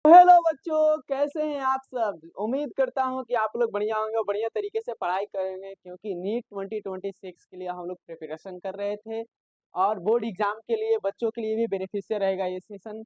Hello बच्चों, कैसे हैं आप सब। उम्मीद करता हूं कि आप लोग बढ़िया होंगे और बढ़िया तरीके से पढ़ाई करेंगे, क्योंकि नीट 2026 के लिए हम लोग प्रिपरेशन कर रहे थे और बोर्ड एग्जाम के लिए बच्चों के लिए भी बेनिफिशियल रहेगा ये सेशन।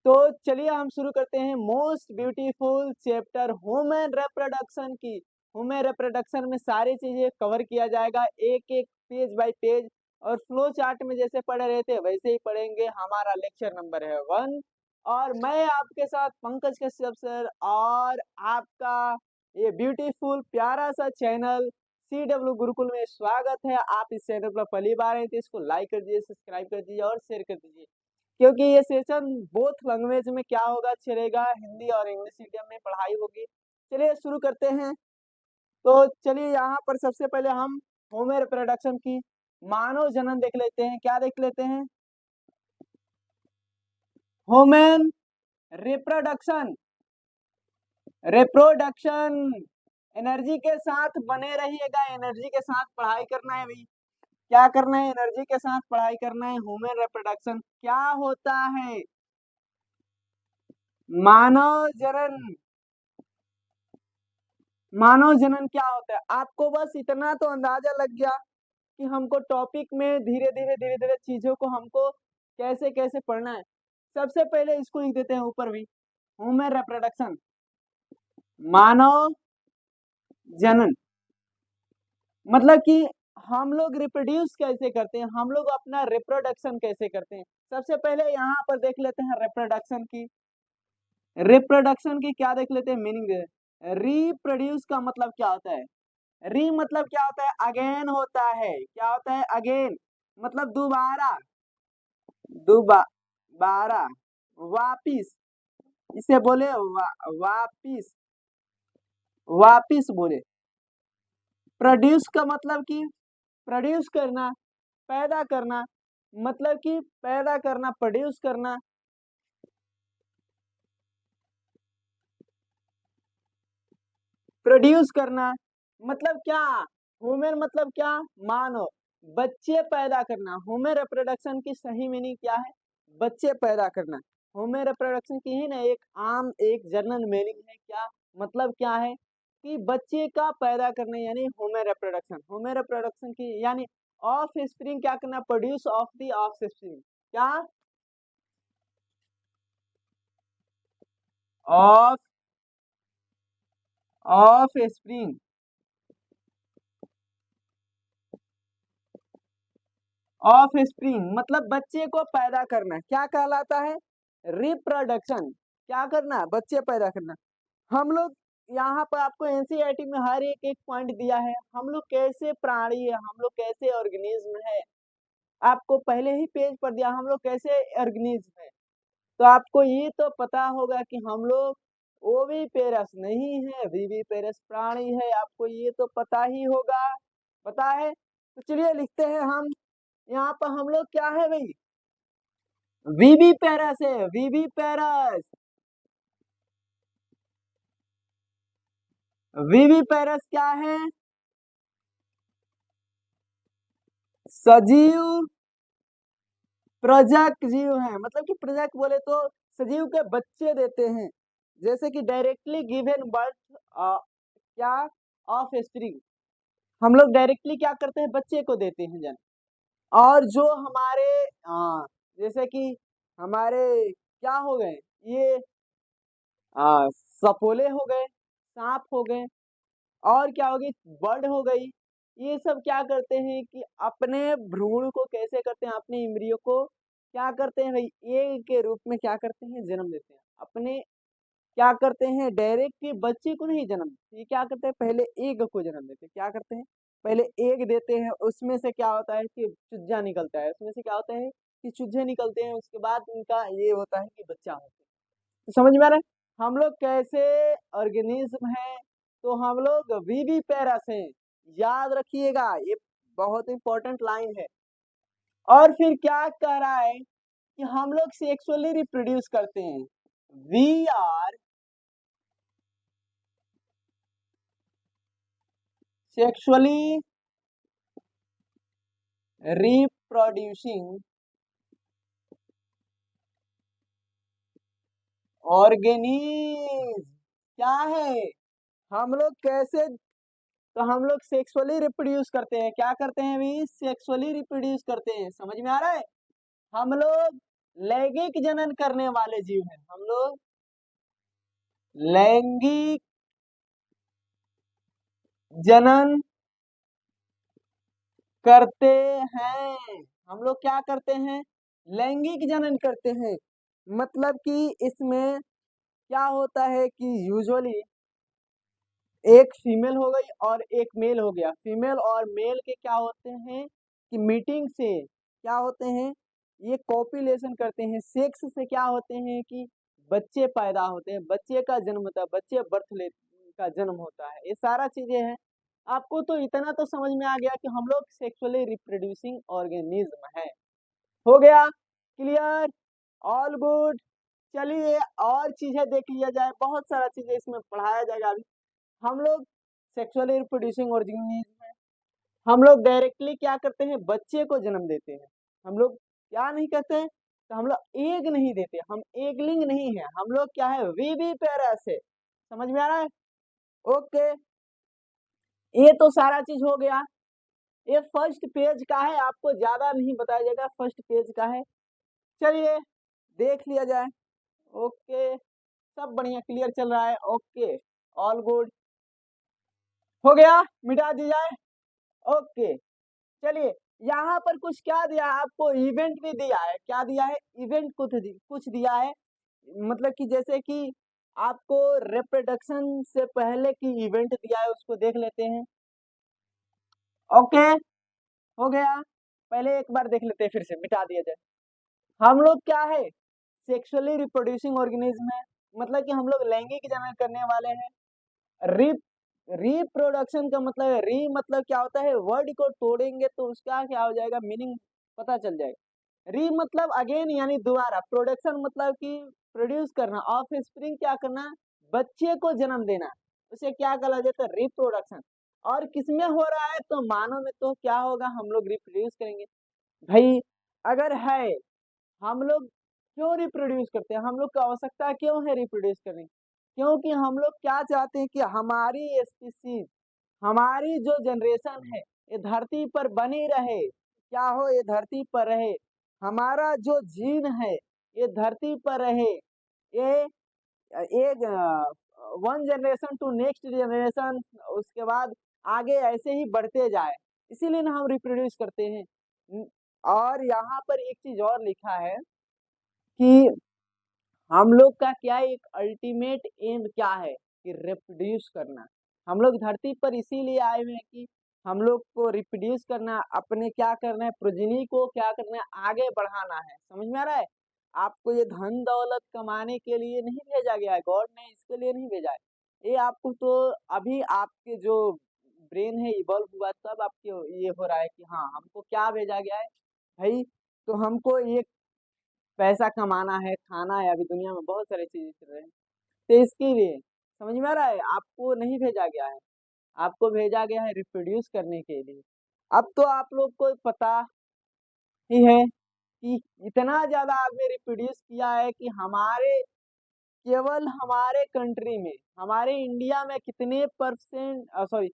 तो चलिए हम शुरू करते हैं most beautiful chapter human reproduction की। ह्यूमन रिप्रोडक्शन में सारी चीजें कवर किया जाएगा, एक एक पेज बाय पेज, और फ्लो चार्ट में जैसे पढ़ रहे थे वैसे ही पढ़ेंगे। हमारा लेक्चर नंबर है 1 और मैं आपके साथ पंकज कश्यप सर, और आपका ये ब्यूटीफुल प्यारा सा चैनल CW गुरुकुल में स्वागत है। आप इस चैनल पर पहली बार हैं तो इसको लाइक कर दीजिए, सब्सक्राइब कर दीजिए और शेयर कर दीजिए, क्योंकि ये सेशन बोथ लैंग्वेज में क्या होगा, चलेगा, हिंदी और इंग्लिश मीडियम में पढ़ाई होगी। चलिए शुरू करते हैं। तो चलिए यहाँ पर सबसे पहले हम ह्यूमन रिप्रोडक्शन की मानव जनन देख लेते हैं। क्या देख लेते हैं? Human reproduction. रिप्रोडक्शन एनर्जी के साथ बने रहिएगा, एनर्जी के साथ पढ़ाई करना है भाई। क्या करना है? एनर्जी के साथ पढ़ाई करना है। ह्यूमन रिप्रोडक्शन क्या होता है? मानव जनन। मानव जनन क्या होता है? आपको बस इतना तो अंदाजा लग गया कि हमको टॉपिक में धीरे धीरे चीजों को हमको कैसे कैसे पढ़ना है। सबसे पहले इसको लिख देते हैं ऊपर भी, ह्यूमन रिप्रोडक्शन, मानव जनन। मतलब कि हम लोग रिप्रोड्यूस कैसे करते हैं, हम लोग अपना रिप्रोडक्शन कैसे करते हैं। सबसे पहले यहाँ पर देख लेते हैं रिप्रोडक्शन की। रिप्रोडक्शन की क्या देख लेते हैं मीनिंग। रिप्रोड्यूस का मतलब क्या होता है? री मतलब क्या होता है? अगेन होता है। क्या होता है? अगेन मतलब दोबारा, दोबारा, वापिस। इसे बोले वापिस, वापिस बोले। प्रोड्यूस का मतलब कि प्रोड्यूस करना, पैदा करना, मतलब कि पैदा करना, प्रोड्यूस करना। प्रोड्यूस करना मतलब क्या? ह्यूमन मतलब क्या? मानव। बच्चे पैदा करना। ह्यूमन रिप्रोडक्शन की सही मीनिंग क्या है? बच्चे पैदा करना। ह्यूमन रिप्रोडक्शन की ही ना एक आम एक जनरल मीनिंग है। क्या मतलब क्या है? कि बच्चे का पैदा करना यानी ह्यूमन रिप्रोडक्शन। ह्यूमन रिप्रोडक्शन की यानी ऑफ स्प्रिंग क्या करना? Produce of the offspring. क्या? Of offspring. Offspring मतलब बच्चे को पैदा करना। क्या कहलाता है? रिप्रोडक्शन। क्या करना? बच्चे पैदा करना। हम लोग यहाँ पर आपको एनसीईआरटी में हर एक एक पॉइंट दिया है। हम लोग कैसे प्राणी है, हम लोग कैसे ऑर्गेनिज्म है, आपको पहले ही पेज पर दिया हम लोग कैसे ऑर्गेनिज्म है। तो आपको ये तो पता होगा कि हम लोग ओविपेरस नहीं है, विविपेरस प्राणी है। आपको ये तो पता ही होगा, पता है। तो चलिए लिखते हैं हम यहाँ पर हम लोग क्या है भाई? विविपेरस है, विविपेरस। विविपेरस क्या है? सजीव प्रजक जीव है। मतलब कि प्रजक बोले तो सजीव के बच्चे देते हैं। जैसे कि डायरेक्टली गिवन बर्थ, क्या, ऑफ स्प्रिंग। हम लोग डायरेक्टली क्या करते हैं? बच्चे को देते हैं जन्म। और जो हमारे जैसे कि हमारे क्या हो गए ये, सपोले हो गए, सांप हो गए, और क्या होगी, बर्ड हो गई। ये सब क्या करते हैं कि अपने भ्रूण को कैसे करते हैं, अपने इंद्रियों को क्या करते हैं भाई, एग के रूप में क्या करते हैं? जन्म देते हैं। अपने क्या करते हैं? डायरेक्ट बच्चे को नहीं जन्म देते, ये क्या करते हैं? पहले एग को जन्म देते हैं। क्या करते हैं? पहले एग देते हैं, उसमें से क्या होता है कि चूजा निकलता है। उसमें से क्या होता है कि चूजे निकलते हैं, उसके बाद उनका ये होता है कि बच्चा होता है। तो समझ में आ रहा है हम लोग कैसे ऑर्गेनिज्म है? तो हम लोग विविपेरस हैं, याद रखिएगा, ये बहुत इंपॉर्टेंट लाइन है। और फिर क्या कह रहा है कि हम लोग सेक्सुअली रिप्रोड्यूस करते हैं। We are sexually reproducing organisms क्या है? हम लोग कैसे, तो हम लोग सेक्सुअली रिप्रोड्यूस करते हैं। क्या करते हैं भी? सेक्सुअली रिप्रोड्यूस करते हैं। समझ में आ रहा है? हम लोग लैंगिक जनन करने वाले जीव हैं। हम लोग लैंगिक जनन करते हैं। हम लोग क्या करते हैं? लैंगिक जनन करते हैं। मतलब कि इसमें क्या होता है कि यूजुअली एक फीमेल हो गई और एक मेल हो गया। फीमेल और मेल के क्या होते हैं कि मीटिंग से क्या होते हैं, ये कॉपुलेशन करते हैं। सेक्स से क्या होते हैं कि बच्चे पैदा होते हैं, बच्चे का जन्म होता है, बच्चे बर्थ ले का जन्म होता है। ये सारा चीजें हैं। आपको तो इतना तो समझ में आ गया कि हम लोग सेक्सुअली रिप्रोड्यूसिंग ऑर्गेनिज्म है। हो गया क्लियर? All good. चलिए और चीजें देख लिया जाए, बहुत सारा चीजें इसमें पढ़ाया जाएगा अभी। हम लोग सेक्सुअली रिप्रोड्यूसिंग ऑर्गेनिज्म है। हम लोग डायरेक्टली क्या करते हैं? बच्चे को जन्म देते हैं। हम लोग क्या नहीं करते हैं? तो हम लोग एग नहीं देते, हम एगलिंग नहीं है, हम लोग क्या है? विविपेरस है। समझ में आ रहा है? ओके, ये तो सारा चीज हो गया। ये फर्स्ट पेज का है, आपको ज्यादा नहीं बताया जाएगा, फर्स्ट पेज का है। चलिए देख लिया जाए। ओके, सब बढ़िया क्लियर चल रहा है। Okay, all good. हो गया, मिटा दी जाए। ओके, चलिए यहाँ पर कुछ क्या दिया है आपको? इवेंट भी दिया है। क्या दिया है? इवेंट कुछ दिया है। मतलब कि जैसे कि आपको रिप्रोडक्शन से पहले की इवेंट दिया है, उसको देख लेते हैं। ओके, हो गया। पहले एक बार देख लेते हैं, फिर से मिटा दिया जाए। हम लोग क्या है? सेक्सुअली रिप्रोड्यूसिंग ऑर्गेनिज्म है। मतलब कि हम लोग लैंगिक जनन करने वाले हैं। री रिप्रोडक्शन का मतलब है, री मतलब क्या होता है? वर्ड को तोड़ेंगे तो उसका क्या हो जाएगा? मीनिंग पता चल जाएगा। री मतलब अगेन यानी दोबारा। प्रोडक्शन मतलब कि प्रोड्यूस करना। ऑफ स्प्रिंग क्या करना? बच्चे को जन्म देना। उसे क्या कहा जाता है? रिप्रोडक्शन। और किसमें हो रहा है? तो मानव में। तो क्या होगा? हम लोग रिप्रोड्यूस करेंगे। भाई अगर है, हम लोग क्यों रिप्रोड्यूस करते हैं? हम लोग को आवश्यकता क्यों है रिप्रोड्यूस करने? क्योंकि हम लोग क्या चाहते हैं कि हमारी स्पीसीज, हमारी जो जनरेशन है ये धरती पर बनी रहे। क्या हो? ये धरती पर रहे। हमारा जो जीन है ये धरती पर रहे। ये एक one generation to next generation, उसके बाद आगे ऐसे ही बढ़ते जाए, इसीलिए ना हम रिप्रोड्यूस करते हैं। और यहाँ पर एक चीज और लिखा है कि हम लोग का क्या एक अल्टीमेट एम क्या है? कि रिप्रोड्यूस करना। हम लोग धरती पर इसीलिए आए हुए हैं कि हम लोग को रिप्रोड्यूस करना, अपने क्या करना है? प्रोजेनी को क्या करना है? आगे बढ़ाना है। समझ में आ रहा है? आपको ये धन दौलत कमाने के लिए नहीं भेजा गया है, गॉड ने इसके लिए नहीं भेजा है। ये आपको तो अभी आपके जो ब्रेन है इवॉल्व हुआ तब आपके ये हो रहा है कि हाँ हमको क्या भेजा गया है भाई। तो हमको ये पैसा कमाना है, खाना है, अभी दुनिया में बहुत सारी चीजें चल रही हैं, तो इसके लिए। समझ में आ रहा है? आपको नहीं भेजा गया है, आपको भेजा गया है रिप्रोड्यूस करने के लिए। अब तो आप लोग को पता ही है कि इतना ज्यादा आपने रिप्रोड्यूस किया है कि हमारे, केवल हमारे कंट्री में, हमारे इंडिया में कितने परसेंट, सॉरी,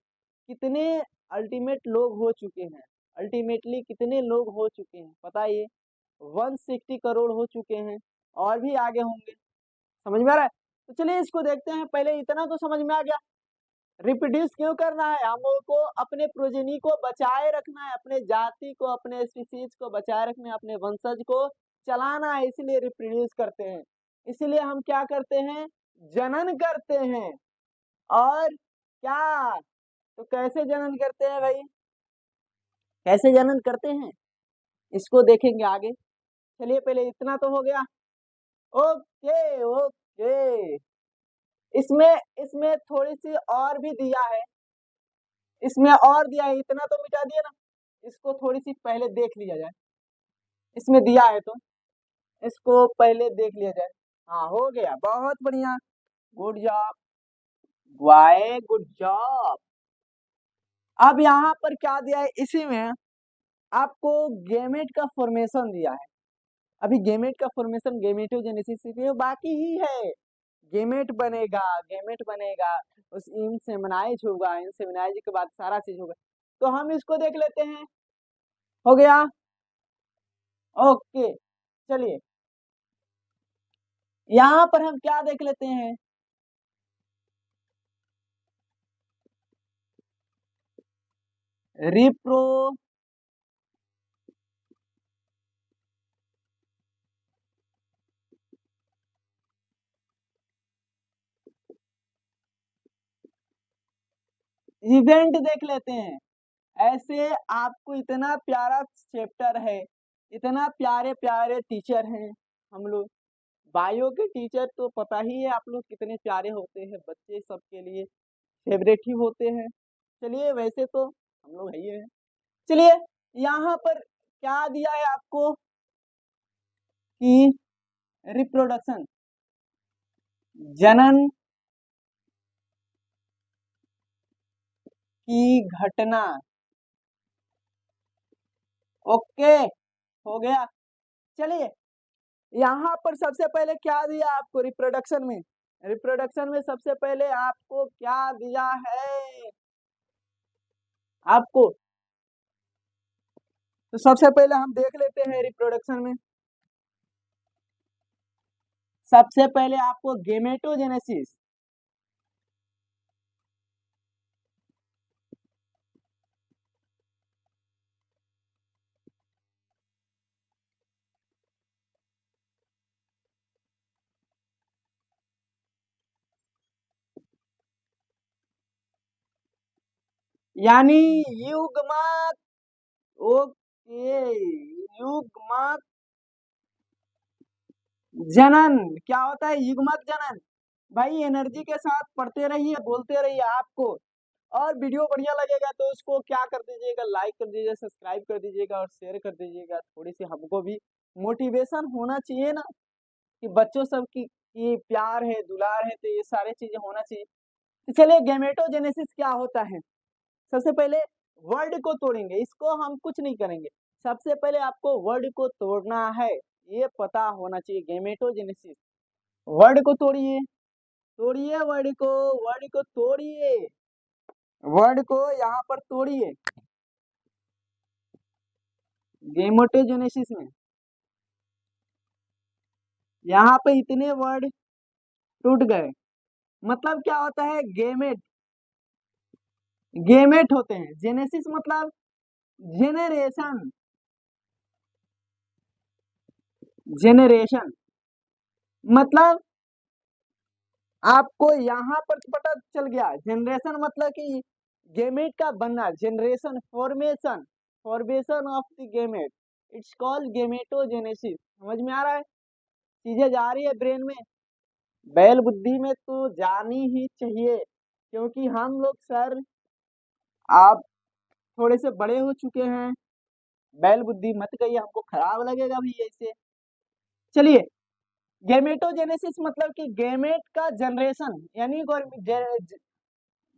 कितने अल्टीमेट लोग हो चुके हैं? अल्टीमेटली कितने लोग हो चुके हैं पता है? ये 160 करोड़ हो चुके हैं, और भी आगे होंगे। समझ में आ रहा है? तो चलिए इसको देखते हैं। पहले इतना तो समझ में आ गया, रिप्रोड्यूस क्यों करना है? हम लोग को अपने प्रोजेनी को बचाए रखना है, अपने जाति को, अपने स्पीसीज को बचाए रखना है, अपने वंशज को चलाना है, इसलिए रिप्रोड्यूस करते हैं। इसलिए हम क्या करते हैं? जनन करते हैं। और क्या, तो कैसे जनन करते हैं भाई? कैसे जनन करते हैं इसको देखेंगे आगे। चलिए पहले इतना तो हो गया। ओके ओके, इसमें इसमें थोड़ी सी और भी दिया है, इसमें और दिया है। इतना तो मिटा दिया ना, इसको थोड़ी सी पहले देख लिया जाए। इसमें दिया है तो इसको पहले देख लिया जाए। हाँ हो गया, बहुत बढ़िया, गुड जॉब वाई, गुड जॉब। अब यहाँ पर क्या दिया है? इसी में आपको गेमेट का फॉर्मेशन दिया है। अभी गेमेट का फॉर्मेशन गेमेटोजेनेसिस बाकी ही है। गेमेट बनेगा, गेमेट बनेगा, उस इनसेमिनाइज होगा, इनसेमिनाइज के बाद सारा चीज होगा। तो हम इसको देख लेते हैं, हो गया। ओके, चलिए यहाँ पर हम क्या देख लेते हैं, रिप्रो इवेंट देख लेते हैं। ऐसे आपको इतना प्यारा चैप्टर है, इतना प्यारे प्यारे टीचर हैं हम लोग। बायो के टीचर तो पता ही है आप लोग कितने प्यारे होते हैं, बच्चे सबके लिए फेवरेट ही होते हैं। चलिए वैसे तो हम लोग है ही है। चलिए यहाँ पर क्या दिया है आपको कि रिप्रोडक्शन, जनन की घटना। ओके, हो गया। चलिए यहाँ पर सबसे पहले क्या दिया आपको रिप्रोडक्शन में, रिप्रोडक्शन में सबसे पहले आपको क्या दिया है आपको, तो सबसे पहले हम देख लेते हैं रिप्रोडक्शन में। सबसे पहले आपको गेमेटोजेनेसिस, यानी युग्मक। ओके, युग्मक जनन क्या होता है, युग्मक जनन। भाई एनर्जी के साथ पढ़ते रहिए, बोलते रहिए आपको। और वीडियो बढ़िया लगेगा तो उसको क्या कर दीजिएगा, लाइक कर दीजिएगा, सब्सक्राइब कर दीजिएगा और शेयर कर दीजिएगा। थोड़ी सी हमको भी मोटिवेशन होना चाहिए ना, कि बच्चों सब की प्यार है, दुलार है, तो ये सारे चीजें होना चाहिए। तो चलिए गेमेटोजेनेसिस क्या होता है, सबसे पहले वर्ड को तोड़ेंगे, इसको हम कुछ नहीं करेंगे। सबसे पहले आपको वर्ड को तोड़ना है, ये पता होना चाहिए। गेमेटोजेनेसिस, वर्ड को तोड़िए, तोड़िए वर्ड को तोड़िए, वर्ड को यहाँ पर तोड़िए। गेमेटोजेनेसिस में यहाँ पे इतने वर्ड टूट गए, मतलब क्या होता है, गेमेट, गेमेट होते हैं। जेनेसिस मतलब जेनरेशन, जेनरेशन मतलब आपको यहाँ पर पता चल गया। जनरेशन मतलब कि गेमेट का बनना, generation, formation, formation of the gamete, it's called gametogenesis. समझ में आ रहा है, चीजें जा रही है ब्रेन में, बैल बुद्धि में तो जानी ही चाहिए, क्योंकि हम लोग सर आप थोड़े से बड़े हो चुके हैं। बैल बुद्धि मत कहिए, हमको खराब लगेगा भी ऐसे। चलिए गेमेटोजेनेसिस मतलब कि गेमेट का जनरेशन, यानी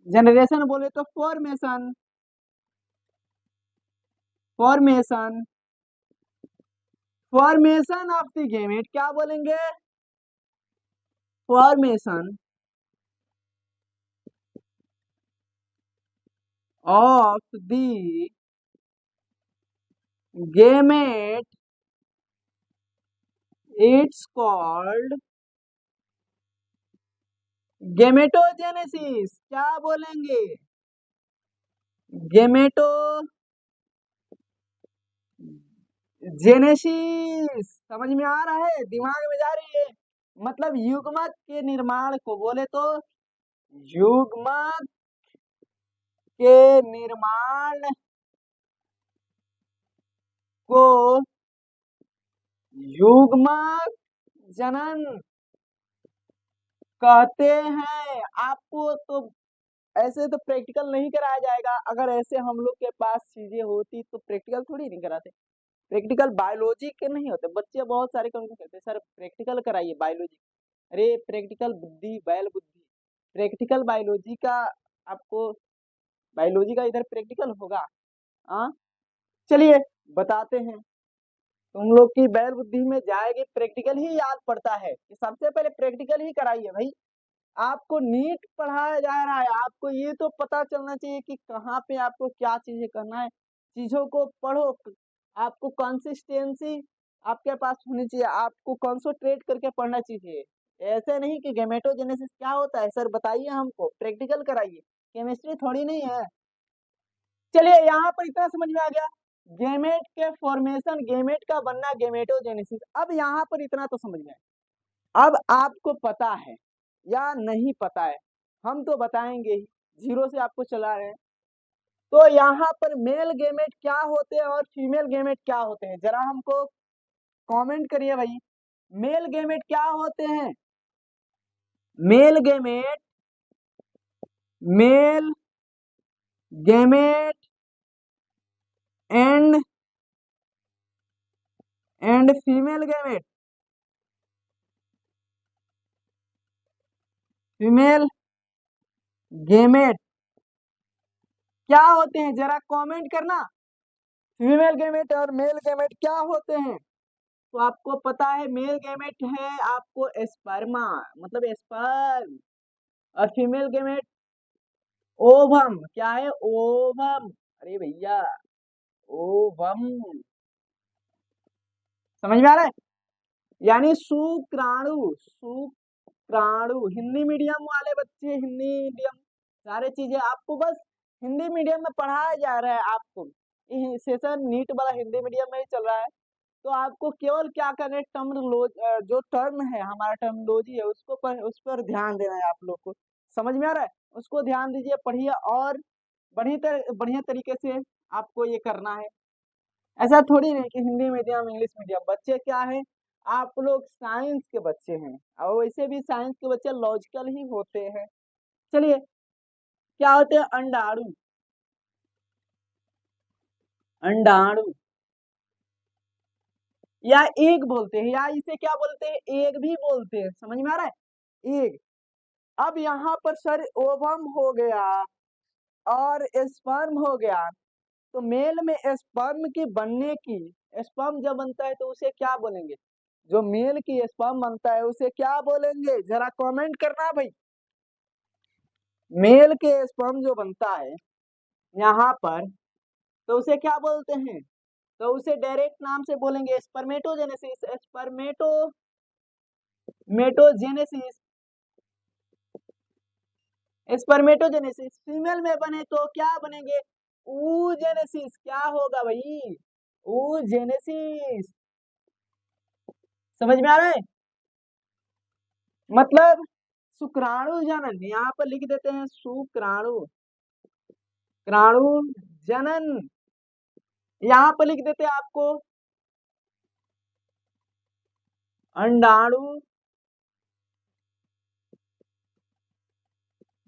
जनरेशन बोले तो formation, formation, formation of the gamete, क्या बोलेंगे, formation of the gamete, it's called gametogenesis. क्या बोलेंगे, गेमेटोजेनेसिस। समझ में आ रहा है, दिमाग में जा रही है। मतलब युग्मक के निर्माण को बोले तो, युग्मक के निर्माण को युग्मक जनन कहते हैं। आपको तो ऐसे तो प्रैक्टिकल नहीं कराया जाएगा, अगर ऐसे हम लोग के पास चीजें होती तो प्रैक्टिकल थोड़ी नहीं कराते। प्रैक्टिकल बायोलॉजी के नहीं होते, बच्चे बहुत सारे कंप्लेन करते हैं सर प्रैक्टिकल कराइए बायोलॉजी। अरे प्रैक्टिकल बुद्धि, बैल बुद्धि, प्रैक्टिकल बायोलॉजी का आपको, बायोलॉजी का इधर प्रैक्टिकल होगा। हाँ चलिए बताते हैं, तुम लोग की बैल बुद्धि में जाएगी, प्रैक्टिकल ही याद पड़ता है कि सबसे पहले प्रैक्टिकल ही कराइए भाई। आपको नीट पढ़ाया जा रहा है, आपको ये तो पता चलना चाहिए कि कहाँ पे आपको क्या चीजें करना है। चीजों को पढ़ो, आपको कंसिस्टेंसी आपके पास होनी चाहिए, आपको कॉन्सेंट्रेट करके पढ़ना चाहिए। ऐसे नहीं कि गेमेटोजेनेसिस क्या होता है सर बताइए हमको, प्रैक्टिकल कराइए, केमिस्ट्री थोड़ी नहीं है। चलिए यहाँ पर इतना समझ में आ गया, गेमेट के फॉर्मेशन, गेमेट का बनना, गेमेटोजेनेसिस। अब यहाँ पर इतना तो समझ में आया। अब आपको पता है या नहीं पता है, हम तो बताएंगे ही, जीरो से आपको चला रहे हैं। तो यहाँ पर मेल गेमेट क्या होते हैं और फीमेल गेमेट क्या होते हैं, जरा हमको कमेंट करिए भाई। मेल गेमेट क्या होते हैं? Male gamete, male gamete and female gamete, female gamete क्या होते हैं, जरा कमेंट करना। फीमेल गेमेट और मेल गेमेट क्या होते हैं? तो आपको पता है मेल गेमेट है आपको स्पर्मा, मतलब स्पर्म, और फीमेल गेमेट ओवम। क्या है? ओवम। अरे भैया, ओवम, समझ में आ रहा है? यानी शुक्राणु, शुक्राणु। हिंदी मीडियम वाले बच्चे, हिंदी मीडियम, सारे चीजें आपको बस हिंदी मीडियम में पढ़ाया जा रहा है। आपको ये सेशन नीट वाला हिंदी मीडियम में ही चल रहा है। तो आपको केवल क्या करना है, जो टर्म है हमारा, टर्मिनोलॉजी है, उस पर ध्यान देना है आप लोग को। समझ में आ रहा है? उसको ध्यान दीजिए, पढ़िए, और बढ़िया तरीके से आपको ये करना है। ऐसा थोड़ी नहीं कि हिंदी मीडियम इंग्लिश मीडियम, बच्चे क्या है, आप लोग साइंस के बच्चे हैं, और वैसे भी साइंस के बच्चे लॉजिकल ही होते हैं। चलिए, क्या होते हैं? अंडाणु, अंडाणु, या एग बोलते हैं, या इसे क्या बोलते हैं, एग भी बोलते हैं। समझ में आ रहा है? एग। अब यहाँ पर सर ओवम हो गया और स्पर्म हो गया, तो मेल में स्पर्म की बनने की, स्पर्म जब बनता है तो उसे क्या बोलेंगे? जो मेल की स्पर्म बनता है उसे क्या बोलेंगे, जरा कमेंट करना भाई। मेल के स्पर्म जो बनता है यहाँ पर, तो उसे क्या बोलते हैं? तो उसे डायरेक्ट नाम से बोलेंगे स्पर्मेटोजेनेसिस, मेटोजेनेसिस, स्पर्मेटोजेनेसिस। फीमेल में बने तो क्या बनेंगे? ऊजेनेसिस। क्या होगा भाई? ऊजेनेसिस। समझ में आ रहा है? मतलब शुक्राणु जनन, यहाँ पर लिख देते हैं शुक्राणु, क्राणु जनन, यहाँ पर लिख देते हैं आपको अंडाणु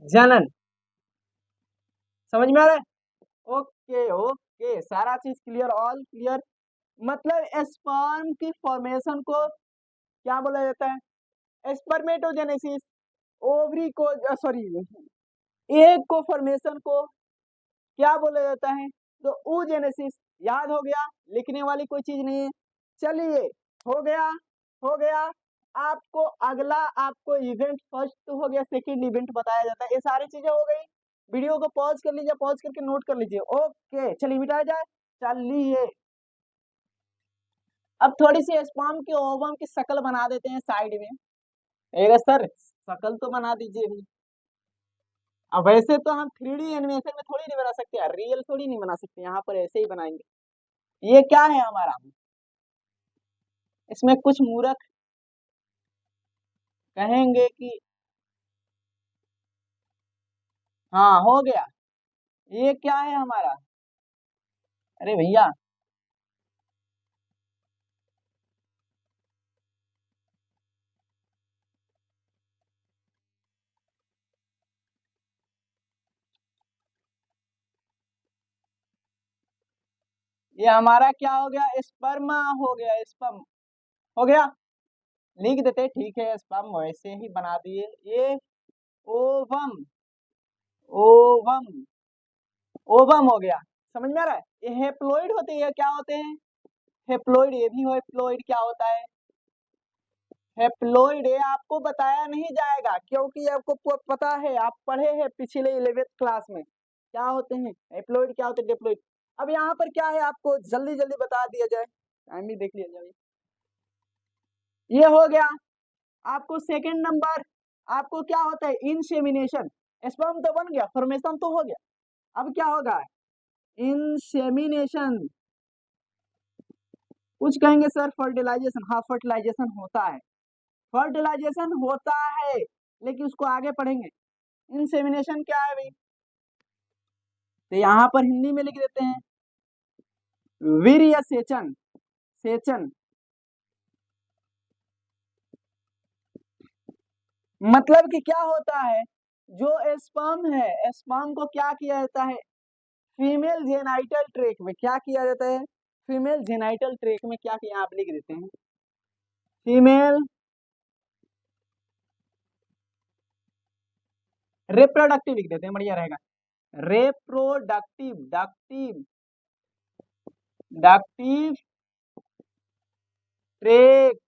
जनन। समझ में आ रहा है? ओके ओके, सारा चीज क्लियर, ऑल क्लियर। मतलब स्पर्म की फॉर्मेशन को क्या बोला जाता है? स्पर्मेटोजेनेसिस। ओवरी को, सॉरी, एग को फॉर्मेशन को क्या बोला जाता है? तो oogenesis। याद हो गया, लिखने वाली कोई चीज नहीं है। चलिए, हो गया, हो गया। आपको अगला, आपको इवेंट फर्स्ट हो गया, सेकंड इवेंट बताया जाता है। ये सारी चीजें हो गई। वीडियो को पॉज कर लीजिए, पॉज करके नोट कर लीजिए। ओके, चलिए मिटाया जाए। चलिए, अब थोड़ी सी स्पर्म के ओवम की शक्ल बना देते हैं साइड में। सर शक्ल तो बना दीजिए भी। अब वैसे तो हम 3D एनिमेशन में थोड़ी नहीं बना सकते, रियल थोड़ी नहीं बना सकते, यहाँ पर ऐसे ही बनाएंगे। ये क्या है हमारा? इसमें कुछ मूर्ख कहेंगे कि हाँ हो गया। ये क्या है हमारा? अरे भैया, ये हमारा क्या हो गया? स्पर्मा हो गया, स्पर्म हो गया। लिख देते, ठीक है, स्पर्म वैसे ही बना दिए। ये ओवम, ओवम, ओवम हो गया। समझ में आ रहा है? ये हेप्लोइड होते हैं, क्या होते हैं? हेप्लोइड ए भी हो, हेप्लोइड क्या होता है, हेप्लोइड ए आपको बताया नहीं जाएगा क्योंकि आपको पता है, आप पढ़े हैं पिछले 11th क्लास में क्या होते हैं हेप्लोइड, क्या होते हैं डिप्लोइड। अब यहाँ पर क्या है आपको जल्दी जल्दी बता दिया जाए, टाइम भी देख लिया जाए। ये हो गया आपको सेकंड नंबर, आपको क्या होता है इंसेमिनेशन, स्पर्म तो बन गया, फॉर्मेशन तो हो गया, अब क्या होगा इंसेमिनेशन। कुछ कहेंगे सर फर्टिलाइजेशन, हाँ फर्टिलाइजेशन होता है, फर्टिलाइजेशन होता है लेकिन उसको आगे पढ़ेंगे। इंसेमिनेशन क्या है भाई, तो यहाँ पर हिंदी में लिख देते हैं वीर्य सेचन, सेचन मतलब कि क्या होता है, जो स्पर्म है स्पर्म को क्या किया जाता है फीमेल जेनाइटल ट्रैक में, क्या किया जाता है फीमेल जेनाइटल ट्रैक में, क्या किया आप लिख देते हैं फीमेल रिप्रोडक्टिव लिख देते हैं, बढ़िया रहेगा, रेप्रोडक्टिव डक्टिव डक्टिव ट्रैक,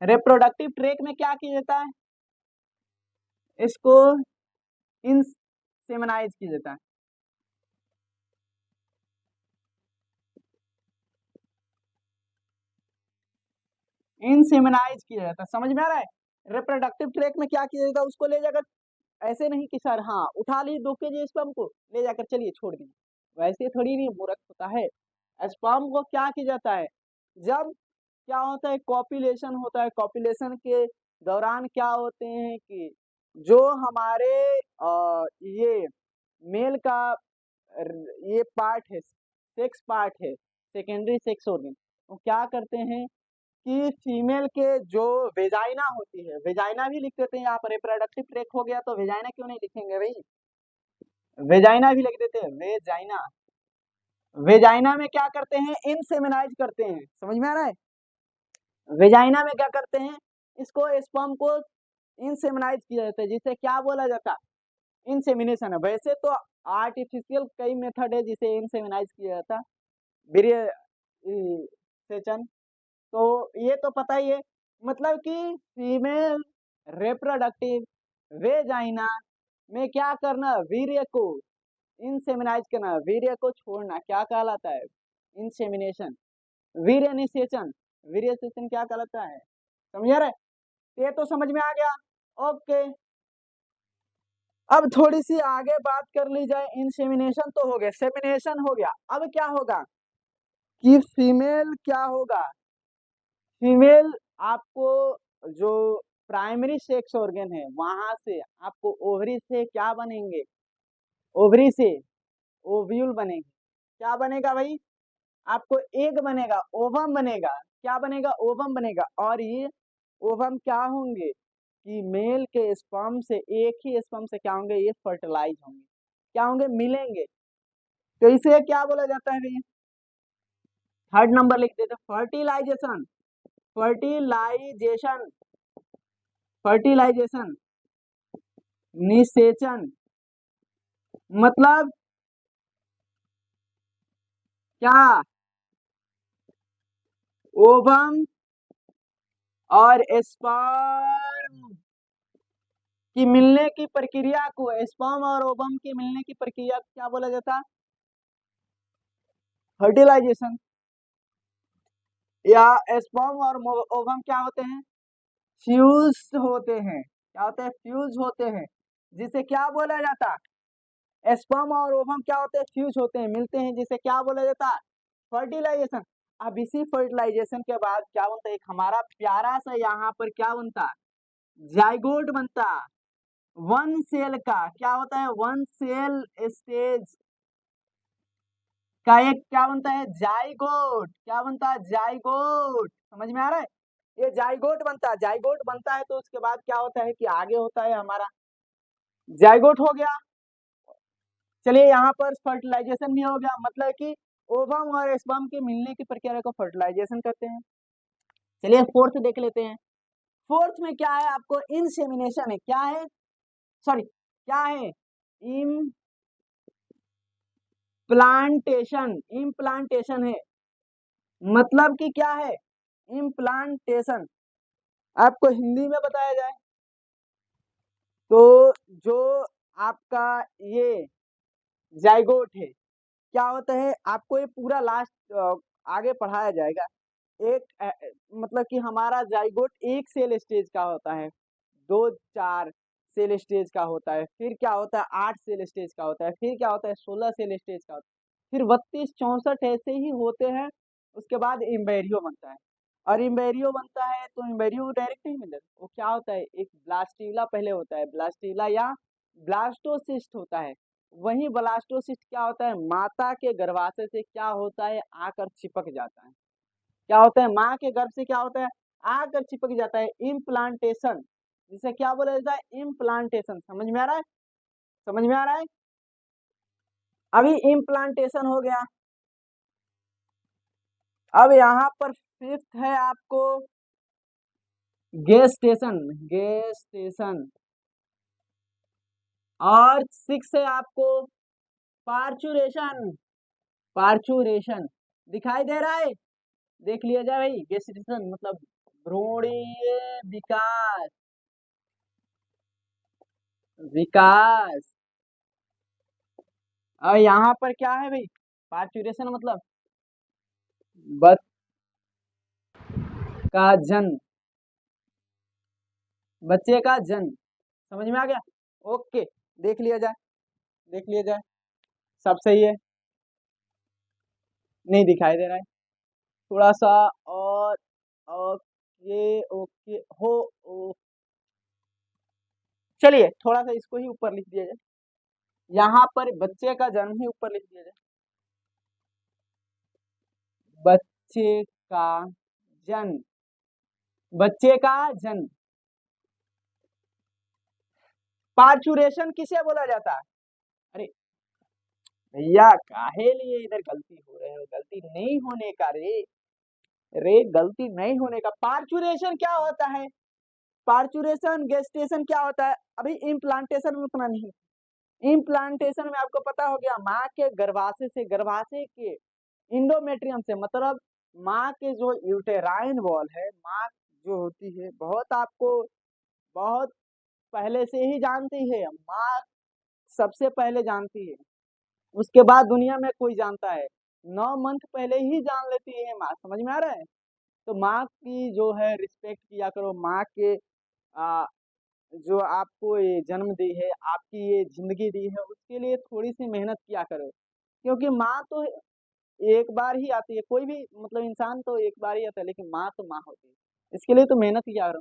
रिप्रोडक्टिव ट्रैक में क्या किया जाता है, इसको इंसेमिनाइज किया जाता है, इंसेमिनाइज किया जाता है, समझ में आ रहा है। रिप्रोडक्टिव ट्रैक में क्या किया जाता है, उसको ले जाकर, ऐसे नहीं कि सर हाँ उठा ली 2 kg स्पर्म को ले जाकर चलिए छोड़ दिए, वैसे थोड़ी नहीं मूर्ख होता है। स्पर्म को क्या किया जाता है, जब क्या होता है कॉपुलेशन होता है, कॉपुलेशन के दौरान क्या होते हैं कि जो हमारे ये मेल का ये पार्ट है, सेक्स पार्ट है, सेकेंडरी सेक्स ऑर्गन, वो क्या करते हैं कि फीमेल के जो वेजाइना होती है, वेजाइना भी लिख देते हैं यहाँ पर, रिप्रोडक्टिव ट्रैक हो गया तो वेजाइना क्यों नहीं लिखेंगे भाई, वेजाइना भी लिख देते हैं, वेजाइना, वेजाइना में क्या करते हैं इंसेमिनाइज करते हैं, समझ में आ रहा है, वेजाइना में क्या करते हैं इसको स्पर्म को इंसेमिनाइज किया जाता है, जिसे क्या बोला जाता है इंसेमिनेशन है। वैसे तो आर्टिफिशियल कई मेथड है जिसे इंसेमिनाइज किया जाता है, वीर्य सेचन, तो ये तो पता ही है, मतलब कि फीमेल रिप्रोडक्टिव वेजाइना में क्या करना, वीर्य को इंसेमिनाइज करना, वीर्य को छोड़ना क्या कहलाता है इंसेमिनेशन, वीर्य निषेचन, वीर्य सेचन क्या कहलाता है, समझ रहे, ये तो समझ में आ गया। ओके, अब थोड़ी सी आगे बात कर ली जाए, इंसेमिनेशन तो हो गया, सेमिनेशन हो गया, अब क्या होगा कि फीमेल क्या होगा, फीमेल आपको जो प्राइमरी सेक्स ऑर्गन है वहां से आपको ओवरी से क्या बनेंगे, ओवरी से ओव्यूल बनेंगे, क्या बनेगा भाई आपको एग बनेगा, ओवम बनेगा, क्या बनेगा ओवम बनेगा, और ये ओवम क्या होंगे कि मेल के स्पर्म से, एक ही स्पर्म से क्या होंगे ये फर्टिलाइज होंगे, क्या होंगे मिलेंगे, तो इसे क्या बोला जाता है भैया, थर्ड नंबर लिख देते फर्टिलाइजेशन, फर्टिलाइजेशन, फर्टिलाइजेशन निषेचन, मतलब क्या ओवम और स्पर्म की मिलने की प्रक्रिया को, स्पर्म और ओवम की मिलने की प्रक्रिया को क्या बोला जाता है फर्टिलाइजेशन, या स्पर्म और ओवम क्या होते हैं फ्यूज होते हैं, क्या होते हैं फ्यूज होते हैं, जिसे क्या बोला जाता है स्पर्म और ओवम क्या होते हैं फ्यूज होते हैं, मिलते हैं, जिसे क्या बोला जाता है फर्टिलाइजेशन। अब इसी फर्टिलाइजेशन के बाद क्या बनता है, एक हमारा प्यारा सा यहाँ पर क्या बनता है जाइगोट बनता, वन सेल का क्या होता है, वन सेल स्टेज का एक क्या बनता है जाइगोट, क्या बनता है जाइगोट, समझ में आ रहा है, ये जाइगोट बनता है, जाइगोट बनता है तो उसके बाद क्या होता है कि आगे होता है हमारा जाइगोट हो गया, चलिए यहाँ पर फर्टिलाइजेशन भी हो गया, मतलब कि ओवम और स्पर्म के मिलने की प्रक्रिया को फर्टिलाइजेशन करते हैं। चलिए फोर्थ देख लेते हैं, फोर्थ में क्या है आपको इंसेमिनेशन है, क्या है सॉरी क्या है इम्प्लांटेशन, इम्प्लांटेशन है, मतलब कि क्या है, इम्प्लांटेशन। आपको हिंदी में बताया जाए तो जो आपका ये जाइगोट है, क्या होता है, आपको ये पूरा लास्ट आगे पढ़ाया जाएगा। मतलब कि हमारा जाइगोट एक सेल स्टेज का होता है, दो चार सेल स्टेज का होता है, फिर क्या होता है 8 सेल स्टेज का होता है, फिर क्या होता है 16 सेल स्टेज का होता है, फिर 32 64 ऐसे ही होते हैं। उसके बाद एम्ब्रियो बनता है, और एम्ब्रियो बनता है तो एम्ब्रियो डायरेक्ट नहीं मिलता, वो क्या होता है, एक ब्लास्टीला पहले होता है, ब्लास्टीला या ब्लास्टोसिस्ट होता है। वही ब्लास्टोसिस्ट क्या होता है, माता के गर्भाशय से क्या होता है, आकर चिपक जाता है। क्या होता है, माँ के गर्भ से क्या होता है, आकर चिपक जाता है, इम्प्लांटेशन। जिसे क्या बोला जाता है, इम्प्लांटेशन। समझ में आ रहा है, समझ में आ रहा है। अभी इम्प्लांटेशन हो गया। अब यहाँ पर फिफ्थ है आपको गेस्टेशन, गेस्टेशन। और सिक्स है आपको पार्चुरेशन, पार्चुरेशन। दिखाई दे रहा है, देख लिया जाए भाई, गेस्टेशन मतलब भ्रूणीय विकास, विकास। और यहाँ पर क्या है भाई, पार्चुरेशन मतलब बच्चे का जन्म, बच्चे का जन्म। समझ में आ गया, ओके। देख लिया जाए, देख लिया जाए, सब सही है, नहीं दिखाई दे रहा है, थोड़ा सा और। ओके ओके हो। चलिए थोड़ा सा इसको ही ऊपर लिख दिया जाए, यहाँ पर बच्चे का जन्म ही ऊपर लिख दिया जाए, बच्चे का जन्म, बच्चे का जन्म। पार्चुरेशन किसे बोला जाता है, अरे भैया काहे लिए इधर गलती हो रहे हो, गलती नहीं होने का रे, रे गलती नहीं होने का। पार्चुरेशन क्या होता है, पार्चुरेशन गेस्टेशन क्या होता है, अभी इम्प्लांटेशन में उतना नहीं। इम्प्लांटेशन में आपको पता हो गया, माँ के गर्भाशय से, गर्भाशय के इंडोमेट्रियम से, मतलब माँ के जो यूटेराइन वॉल है, माँ जो होती है, बहुत आपको बहुत पहले से ही जानती है माँ, सबसे पहले जानती है, उसके बाद दुनिया में कोई जानता है, 9 मंथ पहले ही जान लेती है माँ। समझ में आ रहा है, तो माँ की जो है रिस्पेक्ट किया करो, माँ के आ, जो आपको ये जन्म दी है, आपकी ये जिंदगी दी है, उसके लिए थोड़ी सी मेहनत किया करो, क्योंकि माँ तो एक बार ही आती है, कोई भी मतलब इंसान तो एक बार ही आता है, लेकिन माँ तो माँ होती है, इसके लिए तो मेहनत किया करो,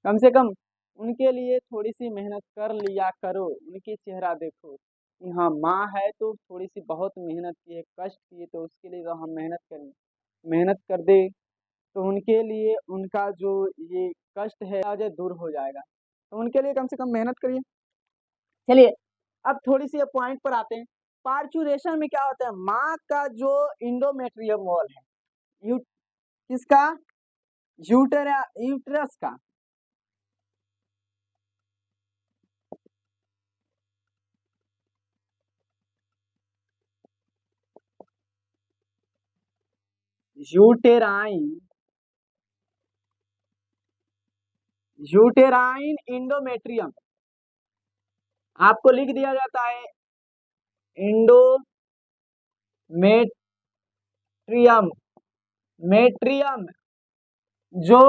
कम से कम उनके लिए थोड़ी सी मेहनत कर लिया करो, उनकी चेहरा देखो कि हाँ माँ है तो थोड़ी सी बहुत मेहनत की है, कष्ट किए, तो उसके लिए तो हम मेहनत करें, मेहनत कर दे तो उनके लिए उनका जो ये कष्ट है आज दूर हो जाएगा, तो उनके लिए कम से कम मेहनत करिए। चलिए अब थोड़ी सी पॉइंट पर आते हैं। पार्चुरेशन में क्या होता है, माँ का जो इंडोमेट्रियम वॉल है, किसका, यूटरस का, यूटेराइन, यूटेराइन इंडोमेट्रियम आपको लिख दिया जाता है, इंडोमेट्रियम, मेट्रियम, जो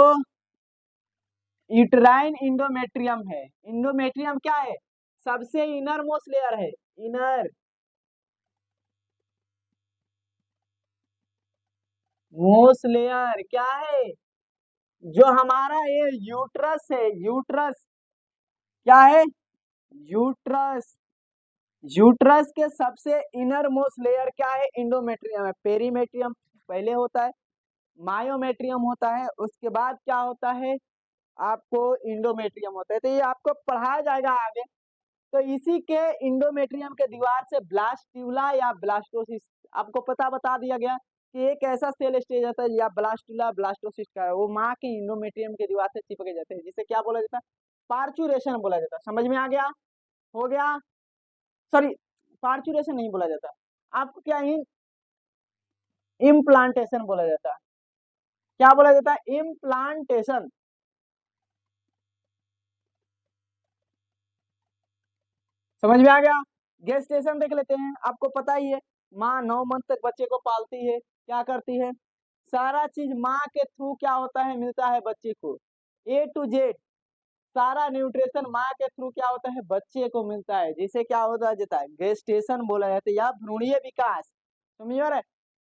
यूटेराइन इंडोमेट्रियम है। इंडोमेट्रियम क्या है, सबसे इनर मोस्ट लेयर है, इनर मोस्ट लेयर क्या है, जो हमारा ये यूट्रस है, यूट्रस क्या है, यूट्रस, यूट्रस के सबसे इनर मोस्ट लेयर क्या है, इंडोमेट्रियम है। पेरीमेट्रियम पहले होता है, मायोमेट्रियम होता है, उसके बाद क्या होता है, आपको इंडोमेट्रियम होता है, तो ये आपको पढ़ाया जाएगा आगे। तो इसी के इंडोमेट्रियम के दीवार से ब्लास्टूला या ब्लास्टोसिस आपको पता बता दिया गया कि एक ऐसा सेल स्टेज होता है या ब्लास्टूला ब्लास्टोसिस का है, वो माँ के इंडोमेट्रियम के दीवार से चिपके जाते हैं, जिसे क्या बोला जाता है, पार्चुरेशन बोला जाता है। समझ में आ गया, हो गया, सॉरी पार्चुरेशन नहीं बोला जाता। आपको क्या इम्प्लांटेशन बोला जाता है। क्या बोला जाता है? इम्प्लांटेशन। समझ में आ गया? गेस्टेशन देख लेते हैं, आपको पता ही है, माँ 9 मंथ तक बच्चे को पालती है, क्या करती है, सारा चीज माँ के थ्रू क्या होता है, मिलता है बच्चे को, A to Z सारा न्यूट्रिशन माँ के थ्रू क्या होता है, बच्चे को मिलता है, जिसे क्या होता जाता है, गेस्टेशन बोला जाता है या भ्रूणीय विकास। समझ रहे?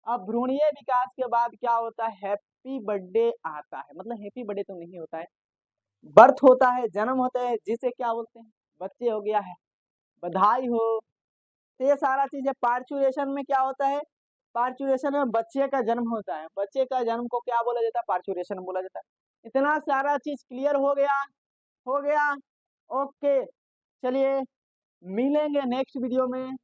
अब भ्रूणीय विकास के बाद क्या होता है, हैप्पी बर्थडे आता है, मतलब हैप्पी बर्थडे तो नहीं होता है, बर्थ होता है, जन्म होता है, जिसे क्या बोलते हैं, बच्चे हो गया है, बधाई हो। तो ये सारा चीज है। पार्चुरेशन में क्या होता है, पार्चुरेशन में बच्चे का जन्म होता है, बच्चे का जन्म को क्या बोला जाता है, पार्चुरेशन बोला जाता है। इतना सारा चीज क्लियर हो गया? हो गया? ओके, चलिए मिलेंगे नेक्स्ट वीडियो में।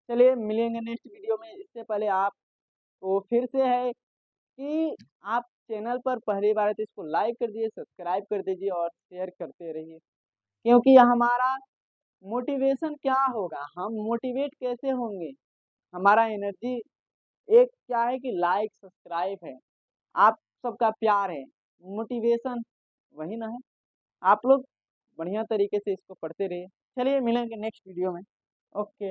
चलिए मिलेंगे नेक्स्ट वीडियो में। इससे पहले आपको फिर से है कि आप चैनल पर पहली बार है तो इसको लाइक कर दीजिए, सब्सक्राइब कर दीजिए और शेयर करते रहिए, क्योंकि हमारा मोटिवेशन क्या होगा, हम मोटिवेट कैसे होंगे, हमारा एनर्जी एक क्या है कि लाइक सब्सक्राइब है, आप सबका प्यार है, मोटिवेशन वही ना है। आप लोग बढ़िया तरीके से इसको पढ़ते रहिए। चलिए मिलेंगे नेक्स्ट वीडियो में। ओके।